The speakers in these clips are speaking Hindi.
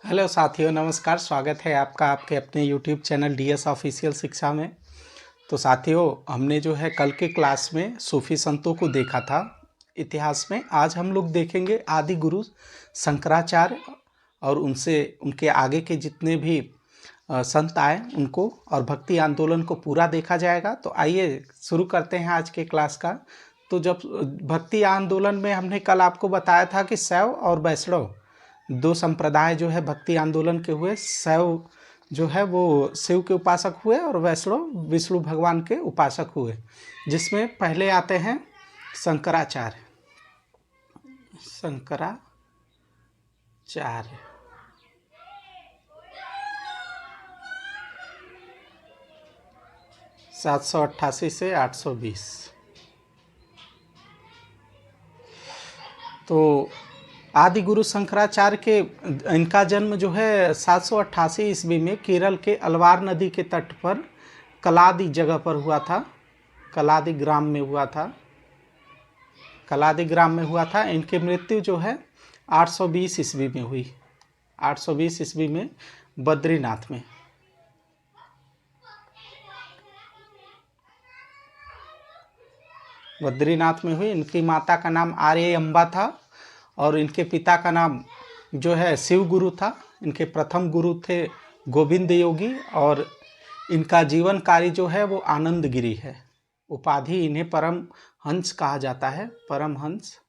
हेलो साथियों, नमस्कार। स्वागत है आपका आपके अपने यूट्यूब चैनल डीएस ऑफिशियल शिक्षा में। तो साथियों, हमने जो है कल के क्लास में सूफी संतों को देखा था इतिहास में। आज हम लोग देखेंगे आदि गुरु शंकराचार्य और उनसे उनके आगे के जितने भी संत आए उनको, और भक्ति आंदोलन को पूरा देखा जाएगा। तो आइए शुरू करते हैं आज के क्लास का। तो जब भक्ति आंदोलन में हमने कल आपको बताया था कि शैव और वैष्णव दो संप्रदाय जो है भक्ति आंदोलन के हुए। शैव जो है वो शिव के उपासक हुए और वैष्णव विष्णु भगवान के उपासक हुए, जिसमें पहले आते हैं शंकराचार्य। शंकराचार्य 788 से 820। तो आदि गुरु शंकराचार्य के इनका जन्म जो है 788 ईस्वी में केरल के अलवार नदी के तट पर कलादी जगह पर हुआ था। कलादी ग्राम में हुआ था। कलादी ग्राम में हुआ था। इनकी मृत्यु जो है 820 ईस्वी में हुई। 820 ईस्वी में बद्रीनाथ में। बद्रीनाथ में हुई। इनकी माता का नाम आर्य अम्बा था और इनके पिता का नाम जो है शिव गुरु था। इनके प्रथम गुरु थे गोविंद योगी और इनका जीवन कार्य जो है वो आनंद गिरी है। उपाधि इन्हें परम हंस कहा जाता है। परमहंस,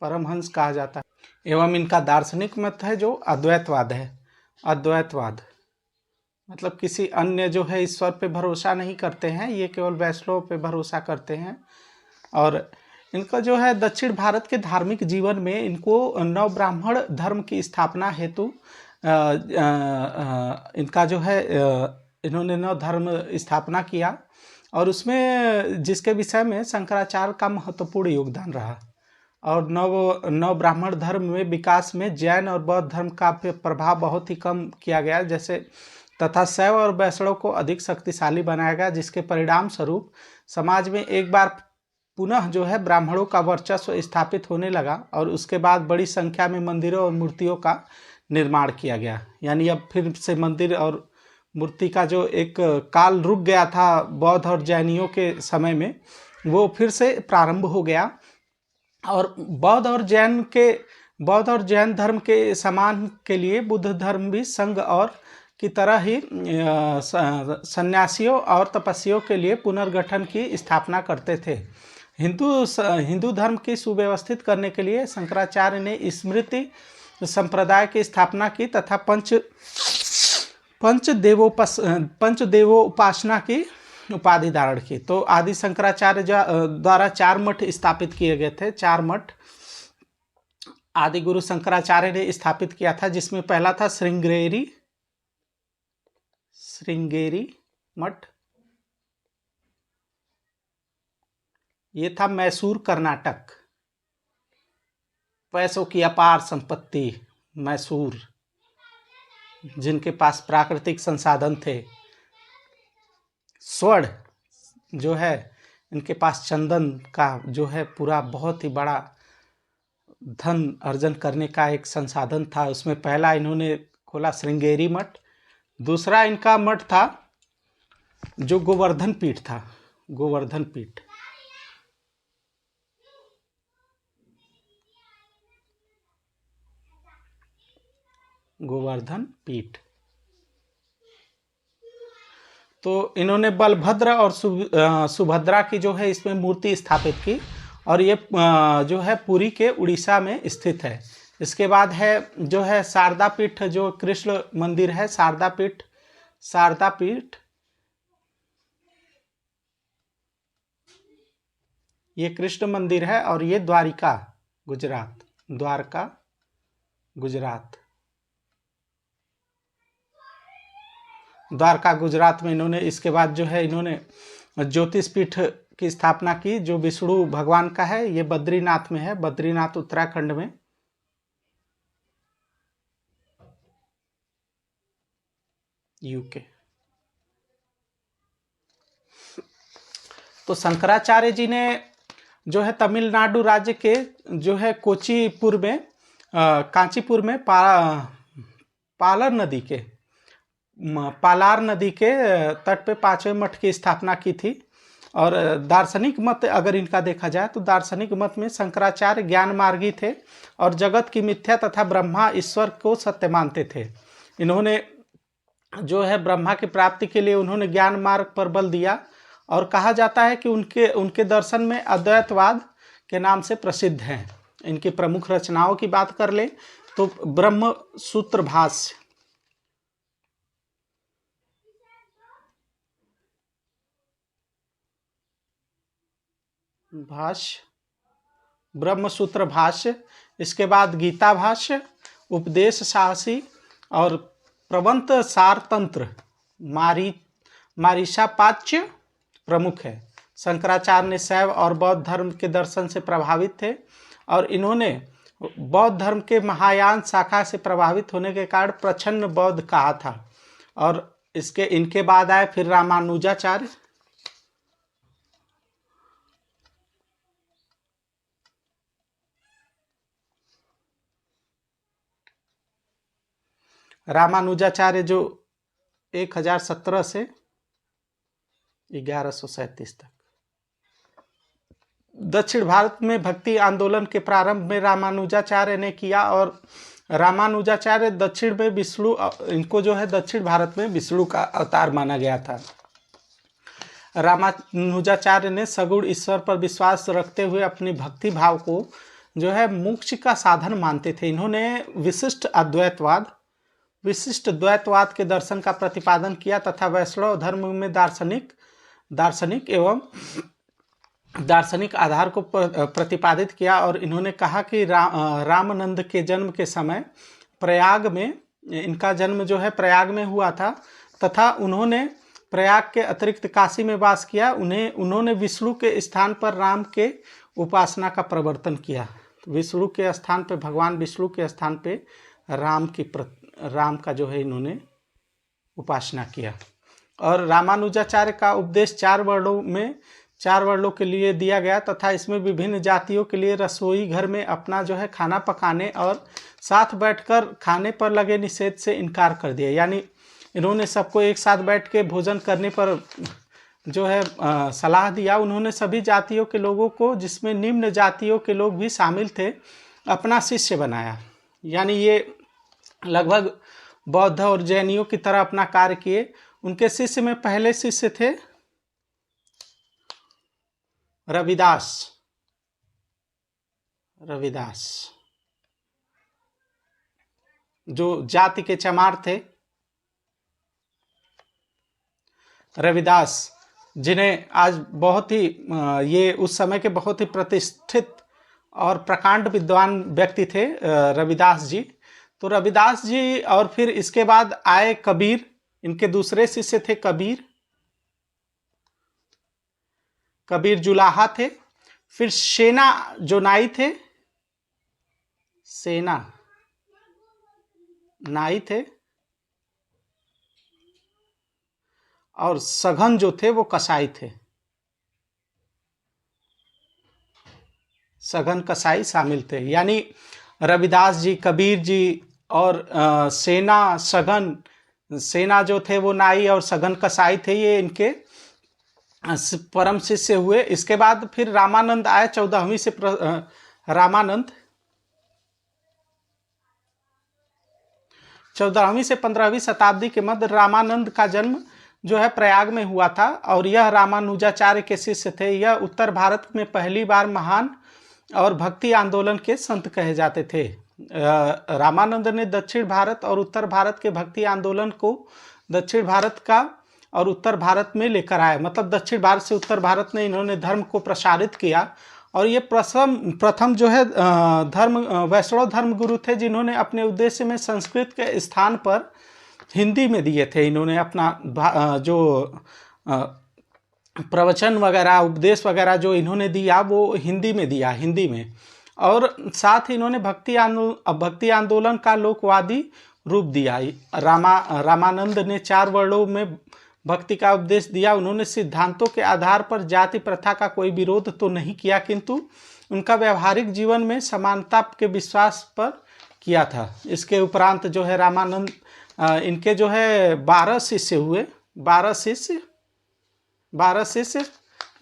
परमहंस कहा जाता है। एवं इनका दार्शनिक मत है जो अद्वैतवाद है। अद्वैतवाद मतलब किसी अन्य जो है ईश्वर पे भरोसा नहीं करते हैं, ये केवल वैष्णव पे भरोसा करते हैं। और इनका जो है दक्षिण भारत के धार्मिक जीवन में इनको नव ब्राह्मण धर्म की स्थापना हेतु इनका जो है इन्होंने नव धर्म स्थापना किया और उसमें जिसके विषय में शंकराचार्य का महत्वपूर्ण योगदान रहा। और नव ब्राह्मण धर्म में विकास में जैन और बौद्ध धर्म का प्रभाव बहुत ही कम किया गया, जैसे तथा शैव और वैष्णव को अधिक शक्तिशाली बनाया गया, जिसके परिणाम स्वरूप समाज में एक बार पुनः जो है ब्राह्मणों का वर्चस्व स्थापित होने लगा और उसके बाद बड़ी संख्या में मंदिरों और मूर्तियों का निर्माण किया गया। यानी अब फिर से मंदिर और मूर्ति का जो एक काल रुक गया था बौद्ध और जैनियों के समय में, वो फिर से प्रारंभ हो गया। और बौद्ध और जैन धर्म के समान के लिए बुद्ध धर्म भी संघ और की तरह ही सन्यासियों और तपस्वियों के लिए पुनर्गठन की स्थापना करते थे। हिंदू धर्म की सुव्यवस्थित करने के लिए शंकराचार्य ने स्मृति संप्रदाय की स्थापना की तथा पंचदेवोपासना की उपाधि धारण की। तो आदि शंकराचार्य द्वारा 4 मठ स्थापित किए गए थे। 4 मठ आदि गुरु शंकराचार्य ने स्थापित किया था, जिसमें पहला था श्रृंगेरी मठ। ये था मैसूर, कर्नाटक। पैसों की अपार संपत्ति मैसूर, जिनके पास प्राकृतिक संसाधन थे। स्वर्ण जो है इनके पास, चंदन का जो है पूरा बहुत ही बड़ा धन अर्जन करने का एक संसाधन था। उसमें पहला इन्होंने खोला श्रृंगेरी मठ। दूसरा इनका मठ था जो गोवर्धन पीठ था। गोवर्धन पीठ, गोवर्धन पीठ। तो इन्होंने बलभद्र और सुभद्रा की जो है इसमें मूर्ति स्थापित की और ये जो है पुरी के उड़ीसा में स्थित है। इसके बाद है जो है शारदा पीठ, जो कृष्ण मंदिर है। शारदा पीठ ये कृष्ण मंदिर है और ये द्वारका गुजरात में इन्होंने, इसके बाद जो है इन्होंने ज्योतिष पीठ की स्थापना की जो विष्णु भगवान का है। ये बद्रीनाथ में है। बद्रीनाथ उत्तराखंड में। यूके। तो शंकराचार्य जी ने जो है तमिलनाडु राज्य के जो है कोच्चिपुर में कांचीपुर में पालार नदी के तट पे पांचवें मठ की स्थापना की थी। और दार्शनिक मत अगर इनका देखा जाए तो दार्शनिक मत में शंकराचार्य ज्ञान मार्गी थे और जगत की मिथ्या तथा ब्रह्मा ईश्वर को सत्य मानते थे। इन्होंने जो है ब्रह्मा की प्राप्ति के लिए उन्होंने ज्ञान मार्ग पर बल दिया और कहा जाता है कि उनके दर्शन में अद्वैतवाद के नाम से प्रसिद्ध हैं। इनकी प्रमुख रचनाओं की बात कर ले तो ब्रह्म सूत्र भाष्य, ब्रह्म सूत्र भाष्य, इसके बाद गीता भाष्य, उपदेश साहसी और प्रबंध सार तंत्र मारीसापाच्य प्रमुख है। शंकराचार्य ने शैव और बौद्ध धर्म के दर्शन से प्रभावित थे और इन्होंने बौद्ध धर्म के महायान शाखा से प्रभावित होने के कारण प्रच्छन्न बौद्ध कहा था। और इनके बाद आए फिर रामानुजाचार्य। रामानुजाचार्य जो 1017 से 1137 तक दक्षिण भारत में भक्ति आंदोलन के प्रारंभ में रामानुजाचार्य ने किया। और रामानुजाचार्य दक्षिण में विष्णु, इनको जो है दक्षिण भारत में विष्णु का अवतार माना गया था। रामानुजाचार्य ने सगुण ईश्वर पर विश्वास रखते हुए अपनी भक्ति भाव को जो है मोक्ष का साधन मानते थे। इन्होंने विशिष्ट द्वैतवाद के दर्शन का प्रतिपादन किया तथा वैष्णव धर्म में दार्शनिक एवं दार्शनिक आधार को प्रतिपादित किया। और इन्होंने कहा कि रामानंद के जन्म के समय प्रयाग में, इनका जन्म जो है प्रयाग में हुआ था तथा उन्होंने प्रयाग के अतिरिक्त काशी में वास किया। उन्होंने विष्णु के स्थान पर राम के उपासना का प्रवर्तन किया। विष्णु के स्थान पर, भगवान विष्णु के स्थान पे राम का जो है इन्होंने उपासना किया। और रामानुजाचार्य का उपदेश 4 वर्णों के लिए दिया गया तथा इसमें विभिन्न जातियों के लिए रसोई घर में अपना जो है खाना पकाने और साथ बैठकर खाने पर लगे निषेध से इनकार कर दिया। यानी इन्होंने सबको एक साथ बैठ के भोजन करने पर जो है सलाह दिया। उन्होंने सभी जातियों के लोगों को, जिसमें निम्न जातियों के लोग भी शामिल थे, अपना शिष्य बनाया। यानी ये लगभग बौद्ध और जैनियों की तरह अपना कार्य किए। उनके शिष्य में पहले शिष्य थे रविदास, जो जाति के चमार थे। रविदास, जिन्हें आज बहुत ही ये उस समय के बहुत ही प्रतिष्ठित और प्रकांड विद्वान व्यक्ति थे रविदास जी। तो रविदास जी और फिर इसके बाद आए कबीर, इनके दूसरे शिष्य थे कबीर जुलाहा थे। फिर सेना जो नाई थे, नाई थे। और सघन जो थे वो कसाई थे, सघन कसाई शामिल थे। यानी रविदास जी, कबीर जी और सेना जो थे वो नाई और सघन कसाई थे, ये इनके परम शिष्य हुए। इसके बाद फिर रामानंद आए 14वीं से रामानंद 14वीं से 15वीं शताब्दी के मध्य रामानंद का जन्म जो है प्रयाग में हुआ था और यह रामानुजाचार्य के शिष्य थे। यह उत्तर भारत में पहली बार महान और भक्ति आंदोलन के संत कहे जाते थे। रामानंद ने दक्षिण भारत और उत्तर भारत के भक्ति आंदोलन को दक्षिण भारत का और उत्तर भारत में लेकर आए। मतलब दक्षिण भारत से उत्तर भारत में इन्होंने धर्म को प्रसारित किया। और ये प्रथम जो है वैष्णव धर्म गुरु थे, जिन्होंने अपने उद्देश्य में संस्कृत के स्थान पर हिंदी में दिए थे। इन्होंने अपना जो प्रवचन वगैरह, उपदेश वगैरह जो इन्होंने दिया वो हिंदी में दिया, हिंदी में। और साथ ही इन्होंने भक्ति आंदोलन का लोकवादी रूप दिया। रामानंद ने 4 वर्णों में भक्ति का उपदेश दिया। उन्होंने सिद्धांतों के आधार पर जाति प्रथा का कोई विरोध तो नहीं किया, किंतु उनका व्यवहारिक जीवन में समानता के विश्वास पर किया था। इसके उपरांत जो है रामानंद, इनके जो है 12 शिष्य हुए, 12 शिष्य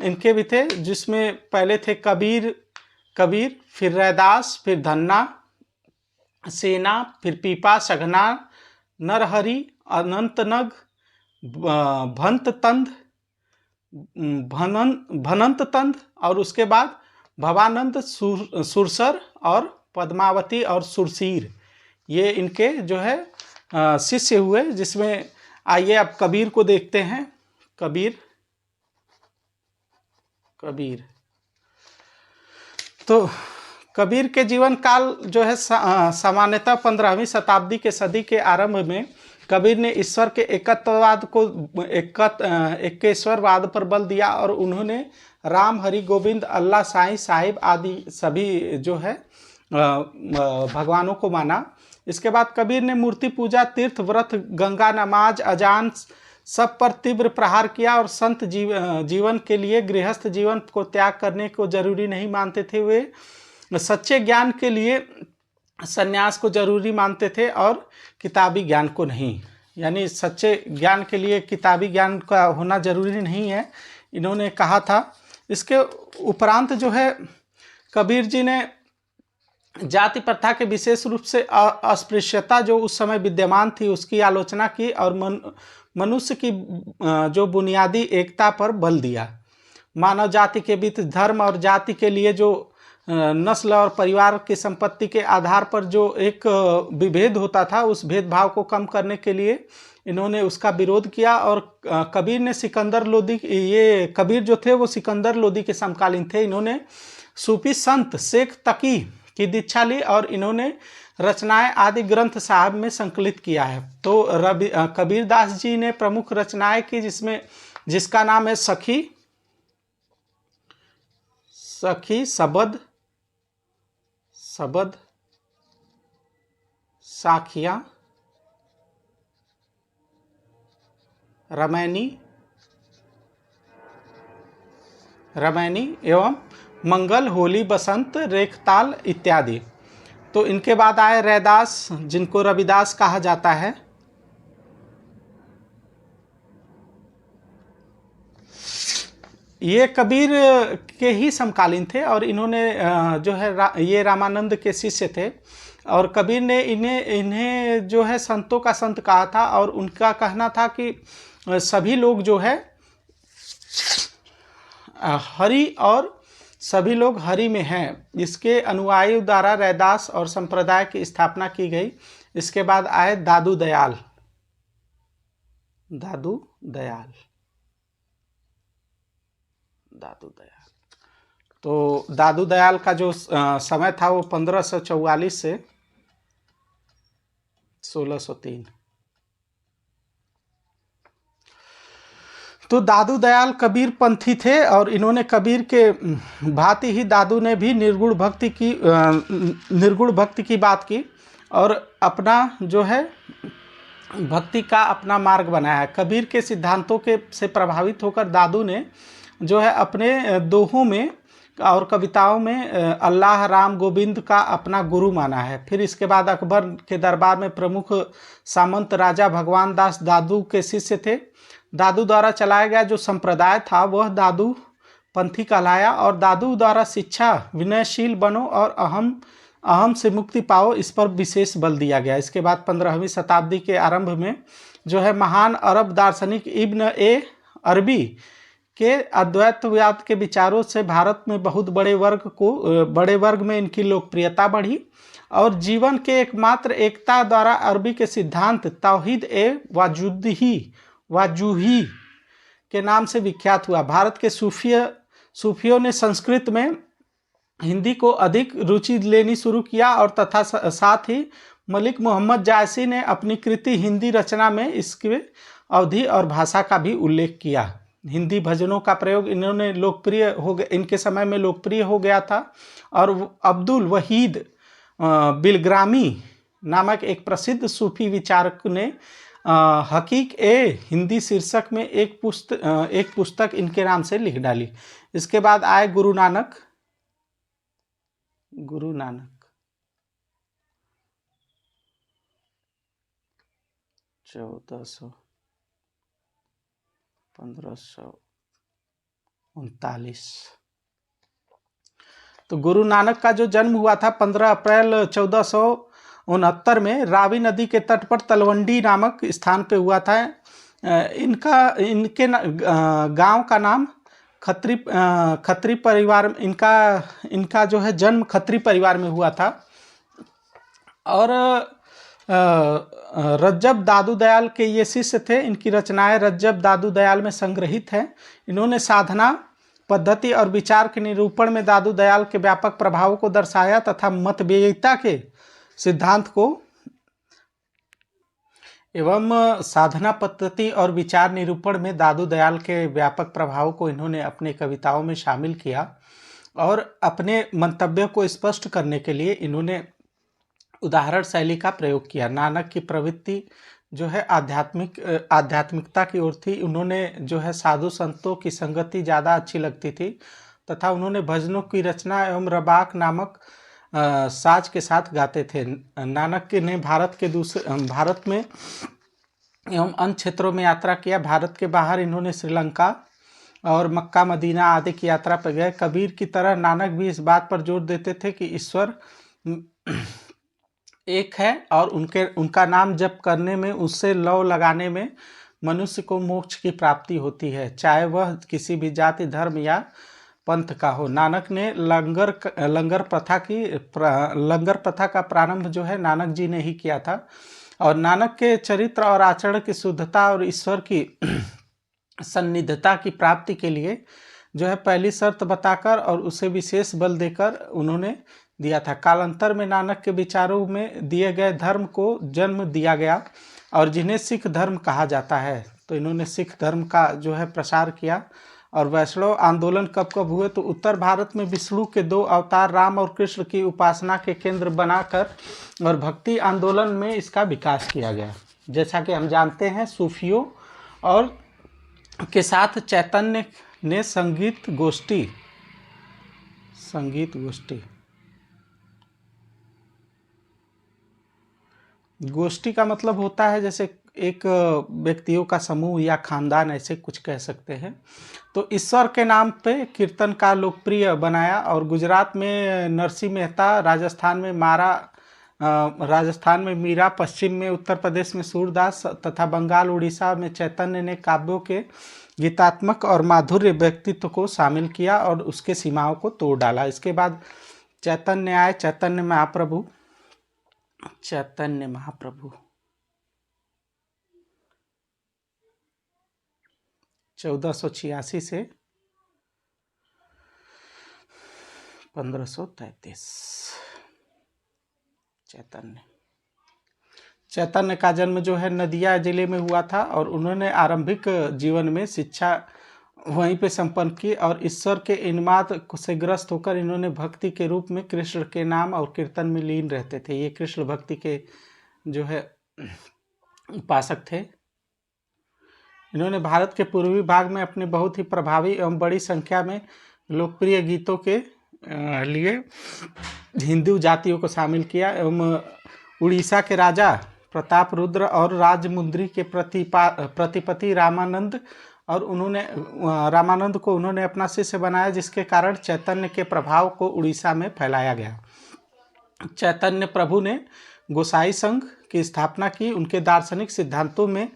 इनके भी थे, जिसमें पहले थे कबीर, फिर रैदास, फिर धन्ना, सेना, फिर पीपा, सघना, नरहरि, अनंतनग, भंततंद, भनंततंद, और उसके बाद भवानंद, सुरसर और पद्मावती और सुरसीर, ये इनके जो है शिष्य हुए। जिसमें आइए अब कबीर को देखते हैं। कबीर तो कबीर के जीवन काल जो है सामान्यतः 15वीं शताब्दी के सदी के आरंभ में कबीर ने ईश्वर के एकेश्वरवाद पर बल दिया और उन्होंने राम, हरि, गोविंद, अल्लाह, साईं, साहिब आदि सभी जो है भगवानों को माना। इसके बाद कबीर ने मूर्ति पूजा, तीर्थ व्रत, गंगा नमाज, अजान सब पर तीव्र प्रहार किया और संत जीवन के लिए गृहस्थ जीवन को त्याग करने को जरूरी नहीं मानते थे। वे सच्चे ज्ञान के लिए संन्यास को जरूरी मानते थे और किताबी ज्ञान को नहीं। यानी सच्चे ज्ञान के लिए किताबी ज्ञान का होना जरूरी नहीं है, इन्होंने कहा था। इसके उपरांत जो है कबीर जी ने जाति प्रथा के विशेष रूप से अस्पृश्यता जो उस समय विद्यमान थी उसकी आलोचना की और मनुष्य की जो बुनियादी एकता पर बल दिया। मानव जाति के बीच धर्म और जाति के लिए जो नस्ल और परिवार की संपत्ति के आधार पर जो एक विभेद होता था, उस भेदभाव को कम करने के लिए इन्होंने उसका विरोध किया। और कबीर ने सिकंदर लोदी, ये कबीर जो थे वो सिकंदर लोदी के समकालीन थे। इन्होंने सूफी संत शेख तकी की दीक्षा ली और इन्होंने रचनाएं आदि ग्रंथ साहब में संकलित किया है। तो कबीरदास जी ने प्रमुख रचनाएं की, जिसका नाम है सखी, सबद, साखियां, रमैनी एवं मंगल, होली, बसंत, रेखताल इत्यादि। तो इनके बाद आए रैदास, जिनको रविदास कहा जाता है। ये कबीर के ही समकालीन थे और इन्होंने जो है ये रामानंद के शिष्य थे और कबीर ने इन्हें जो है संतों का संत कहा था और उनका कहना था कि सभी लोग जो है हरि और सभी लोग हरि में हैं। इसके अनुयायियों द्वारा रैदास और संप्रदाय की स्थापना की गई। इसके बाद आए दादू दयाल। तो दादू दयाल का जो समय था वो 1544 से 1603। तो दादू दयाल कबीर पंथी थे और इन्होंने कबीर के भांति ही दादू ने भी निर्गुण भक्ति की बात की और अपना जो है भक्ति का अपना मार्ग बनाया है। कबीर के सिद्धांतों से प्रभावित होकर दादू ने जो है अपने दोहों में और कविताओं में अल्लाह, राम, गोविंद का अपना गुरु माना है। फिर इसके बाद अकबर के दरबार में प्रमुख सामंत राजा भगवान दास दादू के शिष्य थे। दादू द्वारा चलाया गया जो संप्रदाय था वह दादू पंथी कहलाया और दादू द्वारा शिक्षा, विनयशील बनो और अहम से मुक्ति पाओ, इस पर विशेष बल दिया गया। इसके बाद 15वीं शताब्दी के आरंभ में जो है महान अरब दार्शनिक इब्न ए अरबी के अद्वैतवाद के विचारों से भारत में बहुत बड़े वर्ग में इनकी लोकप्रियता बढ़ी और जीवन के एकमात्र एकता द्वारा अरबी के सिद्धांत तौहीद ए वाजूही के नाम से विख्यात हुआ। भारत के सूफियों ने संस्कृत में हिंदी को अधिक रुचि लेनी शुरू किया और तथा साथ ही मलिक मोहम्मद जायसी ने अपनी कृति हिंदी रचना में इसके अवधि और भाषा का भी उल्लेख किया। हिंदी भजनों का प्रयोग इनके समय में लोकप्रिय हो गया था और अब्दुल वहीद बिलग्रामी नामक एक प्रसिद्ध सूफी विचारक ने हकीक ए हिंदी शीर्षक में एक पुस्तक इनके नाम से लिख डाली। इसके बाद आए गुरु नानक। गुरु नानक 1400 1539। तो गुरु नानक का जो जन्म हुआ था 15 अप्रैल 1469 में रावी नदी के तट पर तलवंडी नामक स्थान पे हुआ था। इनके गांव का नाम खत्री परिवार, इनका जो है जन्म खत्री परिवार में हुआ था। और रज्जब दादू दयाल के ये शिष्य थे। इनकी रचनाएं रज्जब दादू दयाल में संग्रहित हैं। इन्होंने साधना पद्धति और विचार के निरूपण में दादू दयाल के व्यापक प्रभावों को दर्शाया तथा मतभेदिता के सिद्धांत को एवं साधना पद्धति और विचार निरूपण में दादू दयाल के व्यापक प्रभाव को इन्होंने अपने कविताओं में शामिल किया। और अपने मंतव्य को स्पष्ट करने के लिए इन्होंने उदाहरण शैली का प्रयोग किया। नानक की प्रवृत्ति जो है आध्यात्मिकता की ओर थी। उन्होंने जो है साधु संतों की संगति ज़्यादा अच्छी लगती थी तथा उन्होंने भजनों की रचना एवं रबाक नामक साज के साथ गाते थे। नानक ने भारत में एवं अन्य क्षेत्रों में यात्रा किया। भारत के बाहर इन्होंने श्रीलंका और मक्का मदीना आदि की यात्रा पर गए। कबीर की तरह नानक भी इस बात पर जोर देते थे कि ईश्वर एक है और उनका नाम जप करने में, उससे लौ लगाने में मनुष्य को मोक्ष की प्राप्ति होती है, चाहे वह किसी भी जाति धर्म या पंथ का हो। नानक ने लंगर प्रथा का प्रारंभ जो है नानक जी ने ही किया था। और नानक के चरित्र और आचरण की शुद्धता और ईश्वर की सन्निधता की प्राप्ति के लिए जो है पहली शर्त बताकर और उसे विशेष बल देकर उन्होंने दिया था। कालांतर में नानक के विचारों में दिए गए धर्म को जन्म दिया गया और जिन्हें सिख धर्म कहा जाता है। तो इन्होंने सिख धर्म का जो है प्रसार किया। और वैष्णव आंदोलन कब कब हुए, तो उत्तर भारत में विष्णु के 2 अवतार राम और कृष्ण की उपासना के केंद्र बनाकर और भक्ति आंदोलन में इसका विकास किया गया। जैसा कि हम जानते हैं सूफियों और के साथ चैतन्य ने संगीत गोष्ठी का मतलब होता है जैसे एक व्यक्तियों का समूह या खानदान, ऐसे कुछ कह सकते हैं। तो ईश्वर के नाम पे कीर्तन का लोकप्रिय बनाया। और गुजरात में नरसिंह मेहता, राजस्थान में मीरा, पश्चिम में उत्तर प्रदेश में सूरदास तथा बंगाल उड़ीसा में चैतन्य ने काव्यों के गीतात्मक और माधुर्य व्यक्तित्व को शामिल किया और उसके सीमाओं को तोड़ डाला। इसके बाद चैतन्य आए, चैतन्य महाप्रभु 1486 से 1533। चैतन्य का जन्म जो है नदिया जिले में हुआ था और उन्होंने आरंभिक जीवन में शिक्षा वहीं पे संपन्न की और ईश्वर के इन्माद से ग्रस्त होकर इन्होंने भक्ति के रूप में कृष्ण के नाम और कीर्तन में लीन रहते थे। ये कृष्ण भक्ति के जो है उपासक थे। इन्होंने भारत के पूर्वी भाग में अपने बहुत ही प्रभावी एवं बड़ी संख्या में लोकप्रिय गीतों के लिए हिंदू जातियों को शामिल किया एवं उड़ीसा के राजा प्रताप रुद्र और राजमुंद्री के प्रतिपति रामानंद को उन्होंने अपना शिष्य बनाया, जिसके कारण चैतन्य के प्रभाव को उड़ीसा में फैलाया गया। चैतन्य प्रभु ने गोसाई संघ की स्थापना की। उनके दार्शनिक सिद्धांतों में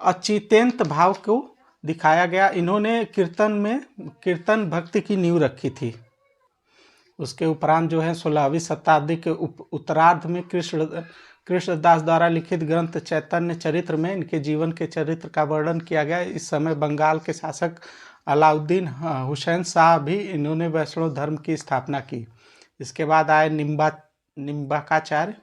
अचिंत्य भाव को दिखाया गया। इन्होंने कीर्तन भक्ति की नींव रखी थी। उसके उपरांत जो है 16वीं शताब्दी के उत्तरार्ध में कृष्णदास द्वारा लिखित ग्रंथ चैतन्य चरित्र में इनके जीवन के चरित्र का वर्णन किया गया। इस समय बंगाल के शासक अलाउद्दीन हुसैन शाह भी इन्होंने वैष्णव धर्म की स्थापना की। इसके बाद आए निम्बार्काचार्य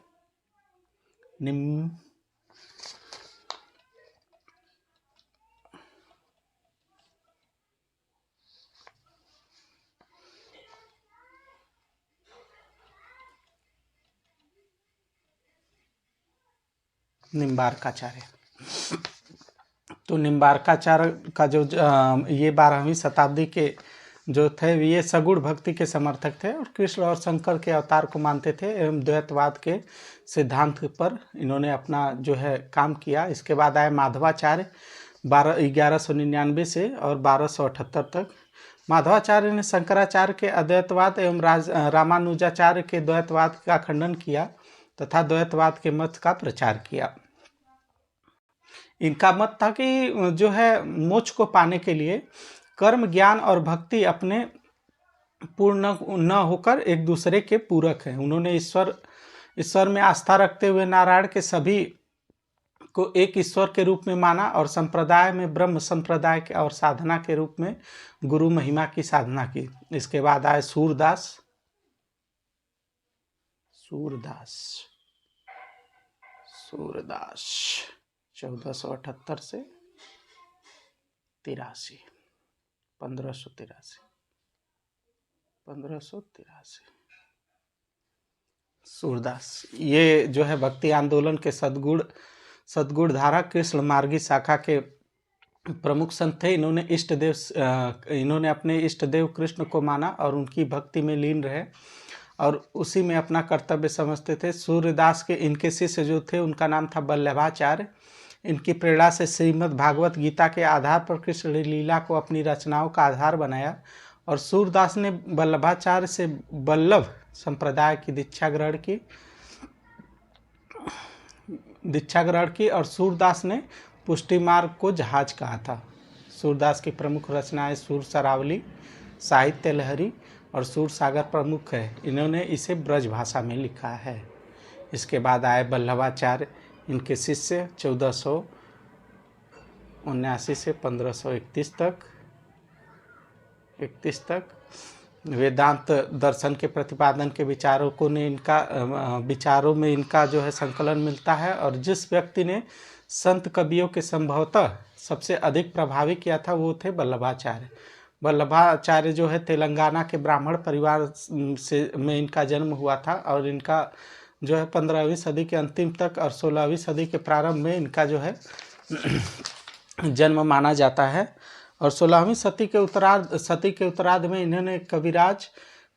तो निम्बार्काचार्य का जो ये 12वीं शताब्दी के जो थे ये सगुण भक्ति के समर्थक थे और कृष्ण और शंकर के अवतार को मानते थे एवं द्वैतवाद के सिद्धांत पर इन्होंने अपना जो है काम किया। इसके बाद आए माधवाचार्य 1199 से और 1278 तक। माधवाचार्य ने शंकराचार्य के अद्वैतवाद एवं रामानुजाचार्य के द्वैतवाद का खंडन किया तथा द्वैतवाद के मत का प्रचार किया। इनका मत था कि जो है मोक्ष को पाने के लिए कर्म, ज्ञान और भक्ति अपने पूर्ण न होकर एक दूसरे के पूरक हैं। उन्होंने ईश्वर में आस्था रखते हुए नारायण के सभी को एक ईश्वर के रूप में माना और संप्रदाय में ब्रह्म संप्रदाय के और साधना के रूप में गुरु महिमा की साधना की। इसके बाद आए सूरदास 1478 से 83, 1583। सूरदास ये जो है भक्ति आंदोलन के सद्गुण धारा कृष्ण मार्गी शाखा के प्रमुख संत थे। इन्होंने अपने इष्ट देव कृष्ण को माना और उनकी भक्ति में लीन रहे और उसी में अपना कर्तव्य समझते थे। सूर्यदास के इनके शिष्य जो थे उनका नाम था वल्लभाचार्य। इनकी प्रेरणा से श्रीमद् भागवत गीता के आधार पर कृष्ण लीला को अपनी रचनाओं का आधार बनाया और सूरदास ने वल्लभाचार्य से वल्लभ संप्रदाय की दीक्षा ग्रहण की और सूरदास ने पुष्टि मार्ग को जहाज कहा था। सूरदास की प्रमुख रचनाएं सूर सरावली, साहित्य लहरी और सूर सागर प्रमुख है। इन्होंने इसे ब्रज भाषा में लिखा है। इसके बाद आए वल्लभाचार्य, इनके शिष्य 1479 से 1531 तक वेदांत दर्शन के प्रतिपादन के विचारों में इनका जो है संकलन मिलता है। और जिस व्यक्ति ने संत कवियों के संभवतः सबसे अधिक प्रभावित किया था वो थे वल्लभाचार्य। वल्लभाचार्य जो है तेलंगाना के ब्राह्मण परिवार में इनका जन्म हुआ था और इनका जो है 15वीं सदी के अंतिम तक और 16वीं सदी के प्रारंभ में इनका जो है जन्म माना जाता है। और 16वीं सदी के उत्तरार्ध में इन्होंने कविराज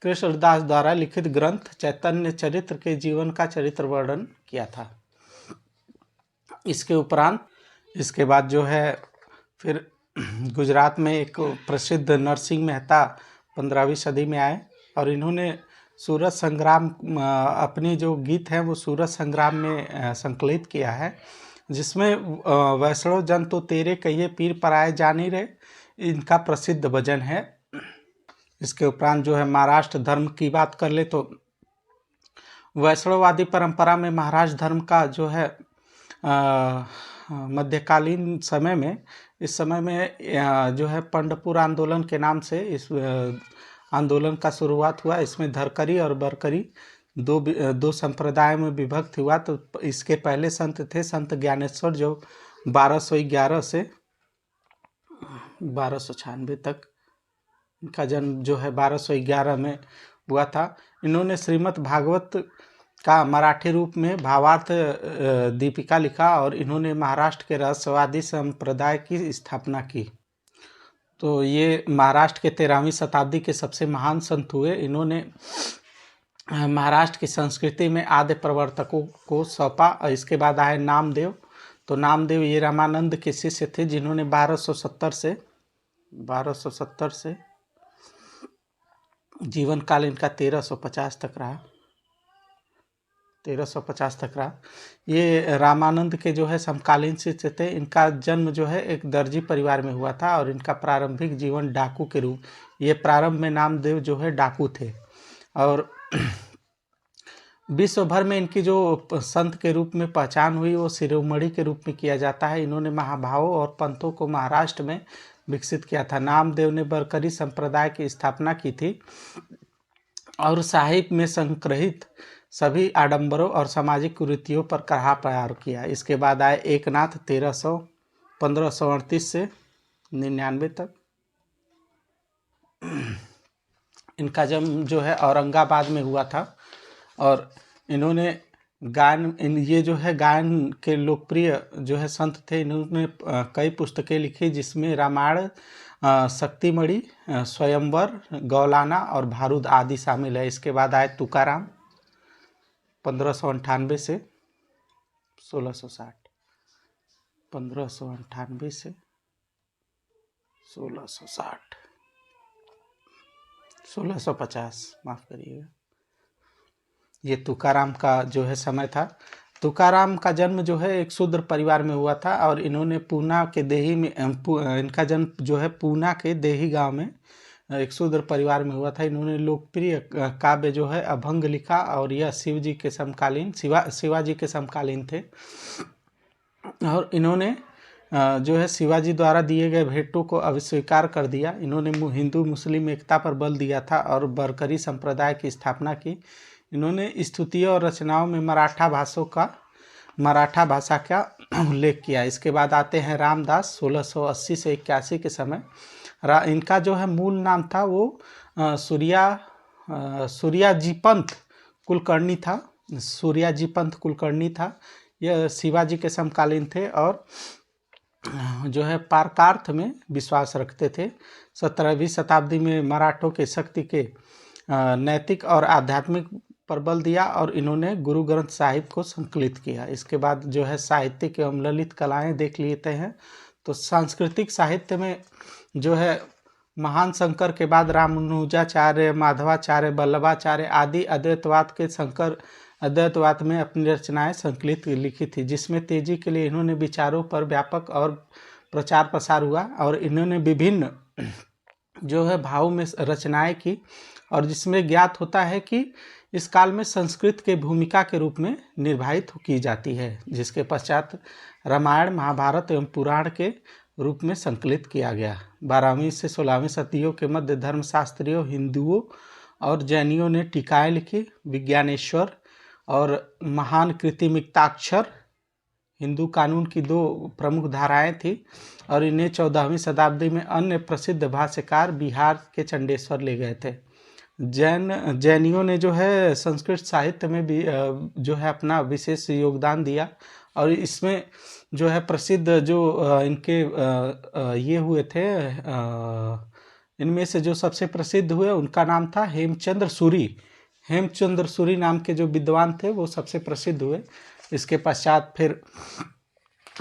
कृष्णदास द्वारा लिखित ग्रंथ चैतन्य चरित्र के जीवन का चरित्र वर्णन किया था। इसके बाद जो है फिर गुजरात में एक प्रसिद्ध नरसिंह मेहता 15वीं सदी में आए और इन्होंने सूरत संग्राम अपनी जो गीत है वो सूरत संग्राम में संकलित किया है, जिसमें वैष्णव जन तो तेरे कहिए पीर पराए जानी रे इनका प्रसिद्ध भजन है। इसके उपरांत जो है महाराष्ट्र धर्म की बात कर ले तो वैष्णववादी परंपरा में महाराष्ट्र धर्म का जो है मध्यकालीन समय में जो है पंढरपुर आंदोलन के नाम से इस आंदोलन का शुरुआत हुआ। इसमें धरकरी और बरकरी दो संप्रदाय में विभक्त हुआ। तो इसके पहले संत थे संत ज्ञानेश्वर जो 1211 से 1296 तक, इनका जन्म जो है 1211 में हुआ था। इन्होंने श्रीमद् भागवत का मराठी रूप में भावार्थ दीपिका लिखा और इन्होंने महाराष्ट्र के रहस्यवादी संप्रदाय की स्थापना की। तो ये महाराष्ट्र के 13वीं शताब्दी के सबसे महान संत हुए। इन्होंने महाराष्ट्र की संस्कृति में आद्य प्रवर्तकों को सौंपा। और इसके बाद आए नामदेव। तो नामदेव ये रामानंद के शिष्य थे जिन्होंने 1270 से जीवन काल इनका 1350 तक रहा। ये रामानंद के जो है समकालीन शिष्य थे। इनका जन्म जो है एक दर्जी परिवार में हुआ था और इनका प्रारंभिक जीवन डाकू के रूप, ये प्रारंभ में नामदेव जो है डाकू थे। और विश्व भर में इनकी जो संत के रूप में पहचान हुई वो शिरोमणि के रूप में किया जाता है। इन्होंने महाभावों और पंथों को महाराष्ट्र में विकसित किया था। नामदेव ने बरकरी संप्रदाय की स्थापना की थी और साहित्य में संग्रहित सभी आडंबरों और सामाजिक कुरीतियों पर कड़ा प्रहार किया। इसके बाद आए एकनाथ 1538 से 99 तक। इनका जन्म जो है औरंगाबाद में हुआ था और इन्होंने गायन, ये जो है गायन के लोकप्रिय जो है संत थे। इन्होंने कई पुस्तकें लिखी, जिसमें रामायण, शक्तिमणि, स्वयंवर, गौलाना और भारूद आदि शामिल है। इसके बाद आए तुकाराम 1598 से 1660, 1598 से 1660, 1650, माफ करिएगा। ये तुकाराम का जो है समय था। तुकाराम का जन्म जो है एक शूद्र परिवार में हुआ था, और इन्होंने पूना के देही में इनका जन्म जो है पूना के देही गांव में एक शूद्र परिवार में हुआ था। इन्होंने लोकप्रिय काव्य जो है अभंग लिखा, और यह शिवाजी के समकालीन थे। और इन्होंने जो है शिवाजी द्वारा दिए गए भेंटों को अस्वीकार कर दिया। इन्होंने हिंदू मुस्लिम एकता पर बल दिया था और बरकरी संप्रदाय की स्थापना की। इन्होंने स्तुतियों और रचनाओं में मराठा भाषा का उल्लेख किया। इसके बाद आते हैं रामदास 1680 से 81 के समय। इनका जो है मूल नाम था वो सूर्याजीपंत कुलकर्णी था। यह शिवाजी के समकालीन थे और जो है पारकार्थ में विश्वास रखते थे। 17वीं शताब्दी में मराठों के शक्ति के नैतिक और आध्यात्मिक पर बल दिया, और इन्होंने गुरु ग्रंथ साहिब को संकलित किया। इसके बाद जो है साहित्यिक एवं ललित कलाएं देख लेते हैं। तो सांस्कृतिक साहित्य में जो है महान शंकर के बाद रामानुजाचार्य, माधवाचार्य, वल्लभाचार्य आदि अद्वैतवाद के शंकर अद्वैतवाद में अपनी रचनाएं संकलित लिखी थी, जिसमें तेजी के लिए इन्होंने विचारों पर व्यापक और प्रचार प्रसार हुआ, और इन्होंने विभिन्न जो है भावों में रचनाएं की, और जिसमें ज्ञात होता है कि इस काल में संस्कृत के भूमिका के रूप में निर्वाहित की जाती है, जिसके पश्चात रामायण, महाभारत एवं पुराण के रूप में संकलित किया गया। 12वीं से 16वीं सदियों के मध्य धर्मशास्त्रियों, हिंदुओं और जैनियों ने टीकाएं लिखी। विज्ञानेश्वर और महान कृतिमिक्ताक्षर हिंदू कानून की दो प्रमुख धाराएं थी, और इन्हें 14वीं शताब्दी में अन्य प्रसिद्ध भाष्यकार बिहार के चंडेश्वर ले गए थे। जैनियों ने जो है संस्कृत साहित्य में भी जो है अपना विशेष योगदान दिया, और इसमें जो है प्रसिद्ध जो इनके ये हुए थे, इनमें से जो सबसे प्रसिद्ध हुए उनका नाम था हेमचंद्र सूरी नाम के जो विद्वान थे वो सबसे प्रसिद्ध हुए। इसके पश्चात फिर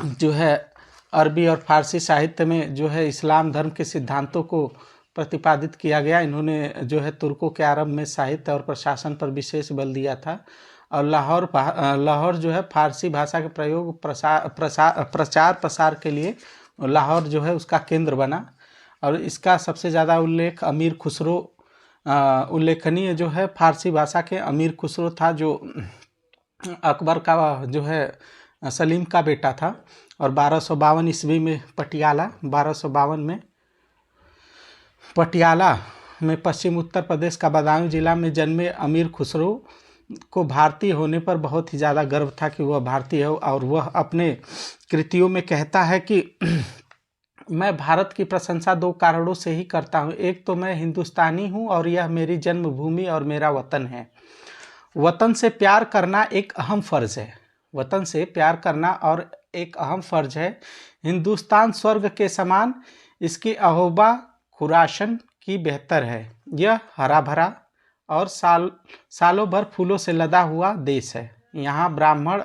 जो है अरबी और फारसी साहित्य में जो है इस्लाम धर्म के सिद्धांतों को प्रतिपादित किया गया। इन्होंने जो है तुर्कों के आरंभ में साहित्य और प्रशासन पर विशेष बल दिया था, और लाहौर जो है फारसी भाषा के प्रयोग प्रचार प्रसार के लिए लाहौर जो है उसका केंद्र बना। और इसका सबसे ज़्यादा उल्लेख अमीर खुसरो, उल्लेखनीय जो है फारसी भाषा के अमीर खुसरो था, जो अकबर का जो है सलीम का बेटा था। और 1252 ईस्वी में पटियाला में पश्चिम उत्तर प्रदेश का बदायूं जिला में जन्मे अमीर खुसरो को भारतीय होने पर बहुत ही ज़्यादा गर्व था कि वह भारतीय है, और वह अपने कृतियों में कहता है कि मैं भारत की प्रशंसा दो कारणों से ही करता हूँ। एक तो मैं हिंदुस्तानी हूँ और यह मेरी जन्मभूमि और मेरा वतन है। वतन से प्यार करना एक अहम फ़र्ज़ है। हिंदुस्तान स्वर्ग के समान, इसकी आहोबा खुरासन की बेहतर है। यह हरा भरा और सालों भर फूलों से लदा हुआ देश है। यहाँ ब्राह्मण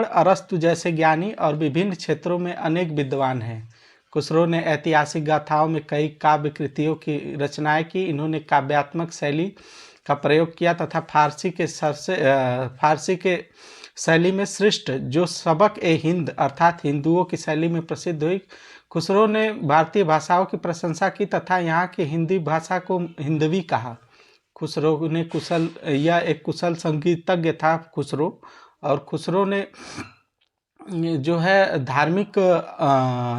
अरस्तु जैसे ज्ञानी और विभिन्न क्षेत्रों में अनेक विद्वान हैं। खुसरो ने ऐतिहासिक गाथाओं में कई काव्य कृतियों की रचनाएं की। इन्होंने काव्यात्मक शैली का प्रयोग किया तथा फारसी के शैली में सृष्ट जो सबक ए हिंद अर्थात हिंदुओं की शैली में प्रसिद्ध हुई। खुसरो ने भारतीय भाषाओं की प्रशंसा की तथा यहाँ की हिंदी भाषा को हिंदवी कहा। खुसरो ने एक कुशल संगीतज्ञ था खुसरो, और खुसरो ने जो है धार्मिक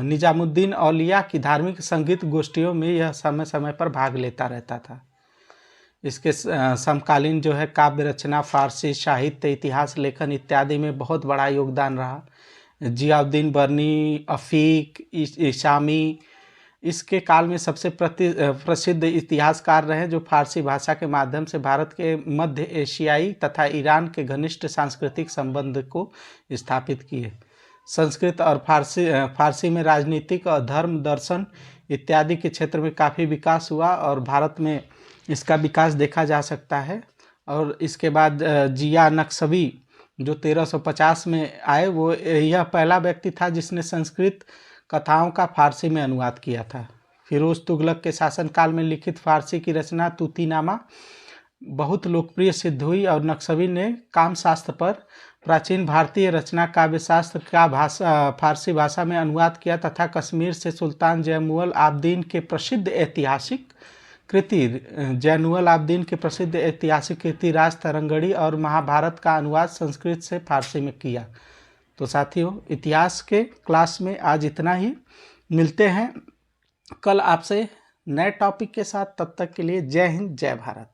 निजामुद्दीन औलिया की धार्मिक संगीत गोष्ठियों में यह समय समय पर भाग लेता रहता था। इसके समकालीन जो है काव्य रचना, फारसी साहित्य, इतिहास लेखन इत्यादि में बहुत बड़ा योगदान रहा। जियाउद्दीन बर्नी, अफीक, इसामी, इसके काल में सबसे प्रसिद्ध इतिहासकार रहे जो फारसी भाषा के माध्यम से भारत के मध्य एशियाई तथा ईरान के घनिष्ठ सांस्कृतिक संबंध को स्थापित किए। संस्कृत और फारसी में राजनीतिक और धर्म दर्शन इत्यादि के क्षेत्र में काफ़ी विकास हुआ और भारत में इसका विकास देखा जा सकता है। और इसके बाद जिया नक्शबी जो 1350 में आए, वो यह पहला व्यक्ति था जिसने संस्कृत कथाओं का फारसी में अनुवाद किया था। फिरोज तुगलक के शासनकाल में लिखित फारसी की रचना तूतीनामा बहुत लोकप्रिय सिद्ध हुई और नक्शबी ने कामशास्त्र पर प्राचीन भारतीय रचना काव्यशास्त्र का फारसी भाषा में अनुवाद किया तथा कश्मीर से सुल्तान जैनुल आबदीन के प्रसिद्ध ऐतिहासिक कृति राज तरंगड़ी और महाभारत का अनुवाद संस्कृत से फारसी में किया। तो साथियों, इतिहास के क्लास में आज इतना ही। मिलते हैं कल आपसे नए टॉपिक के साथ। तब तक के लिए जय हिंद, जय भारत।